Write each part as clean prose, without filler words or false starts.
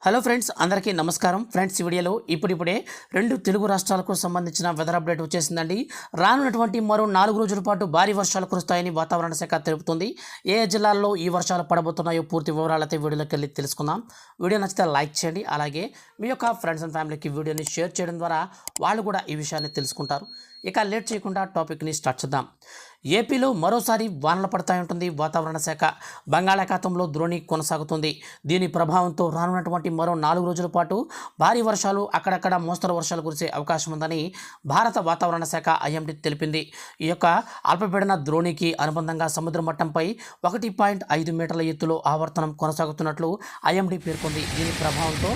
Hello friends, అందరికీ నమస్కారం. Friends, ఈ వీడియోలో ఇప్పుడిప్పుడే రెండు తెలుగు రాష్ట్రాలకు సంబంధించిన వెదర్ అప్డేట్ వచ్చేసిందండి. రానున్నటువంటి మరో 4 రోజుల పాటు భారీ వర్షాలు కురుస్తాయని వాతావరణ శాఖ తెలుపుతుంది. ఏ జిల్లాల్లో ఈ వర్షాలు పడబోతున్నాయో పూర్తి వివరాలైతే వీడియోలోకి వెళ్ళి తెలుసుకుందాం. వీడియో నచ్చితే లైక్ చేయండి. అలాగే మీ యొక్క ఫ్రెండ్స్ అండ్ ఫ్యామిలీకి వీడియోని షేర్ చేయడం ద్వారా వాళ్ళు కూడా ఈ విషయాన్ని తెలుసుకుంటారు. ఇక లేట్ చేయకుండా టాపిక్ని స్టార్ట్ చేద్దాం. ఏపీలో మరోసారి వానలు పడతాయంటుంది వాతావరణ శాఖ. బంగాళాఖాతంలో ద్రోణి కొనసాగుతుంది. దీని ప్రభావంతో రానున్నటువంటి మరో 4 రోజుల పాటు భారీ వర్షాలు, అక్కడక్కడ మోస్తరు వర్షాలు కురిసే అవకాశం ఉందని భారత వాతావరణ శాఖ ఐఎండీ తెలిపింది. ఈ యొక్క అల్పపీడన ద్రోణికి అనుబంధంగా సముద్ర మట్టంపై 1.5 మీటర్ల ఎత్తులో ఆవర్తనం కొనసాగుతున్నట్లు ఐఎండీ పేర్కొంది. దీని ప్రభావంతో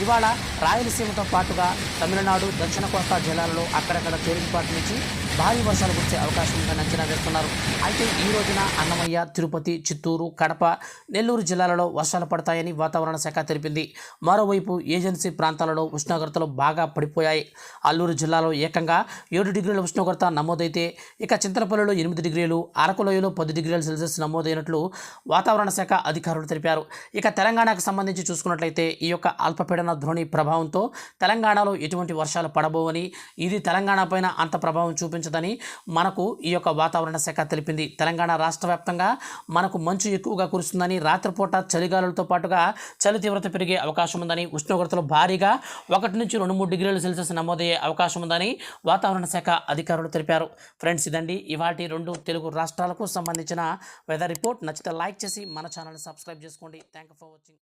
ఇవాళ రాయలసీమతో పాటుగా తమిళనాడు, దక్షిణ కోస్తా జిల్లాలలో అక్కడక్కడ తేలికపాటి నుంచి భారీ వర్షాలు కురిసే అవకాశం ఉందని అంచనా వేస్తున్నారు. అయితే ఈ రోజున అన్నమయ్య, తిరుపతి, చిత్తూరు, కడప, నెల్లూరు జిల్లాలలో వర్షాలు పడతాయని వాతావరణ శాఖ తెలిపింది. మరోవైపు ఏజెన్సీ ప్రాంతాలలో ఉష్ణోగ్రతలు బాగా పడిపోయాయి. అల్లూరు జిల్లాలో ఏకంగా 7 డిగ్రీల ఉష్ణోగ్రత నమోదైతే ఇక చింతలపల్లిలో 8 డిగ్రీలు, అరకులోయలో 10 డిగ్రీల సెల్సియస్ నమోదైనట్లు వాతావరణ శాఖ అధికారులు తెలిపారు. ఇక తెలంగాణకు సంబంధించి చూసుకున్నట్లయితే ఈ యొక్క అల్పపీడన ద్రోణి ప్రభావంతో తెలంగాణలో ఎటువంటి వర్షాలు పడబోవని, ఇది తెలంగాణ పైన అంత ప్రభావం చూపించదని మనకు ఈ యొక్క వాతావరణ శాఖ తెలిపింది. తెలంగాణ రాష్ట్ర వ్యాప్తంగా మనకు మంచు ఎక్కువగా కురుస్తుందని, రాత్రిపూట చలిగాలులతో పాటుగా చలి తీవ్రత పెరిగే అవకాశం ఉందని, ఉష్ణోగ్రతలు భారీగా 1 నుంచి 2-3 డిగ్రీల సెల్సియస్ నమోదయ్యే అవకాశం ఉందని వాతావరణ శాఖ అధికారులు తెలిపారు. ఫ్రెండ్స్, ఇదండి ఇవాల్టి 2 తెలుగు రాష్ట్రాలకు సంబంధించిన వెదర్ రిపోర్ట్. నచ్చితే లైక్ చేసి మన ఛానల్ని సబ్స్క్రైబ్ చేసుకోండి. Thank you for watching.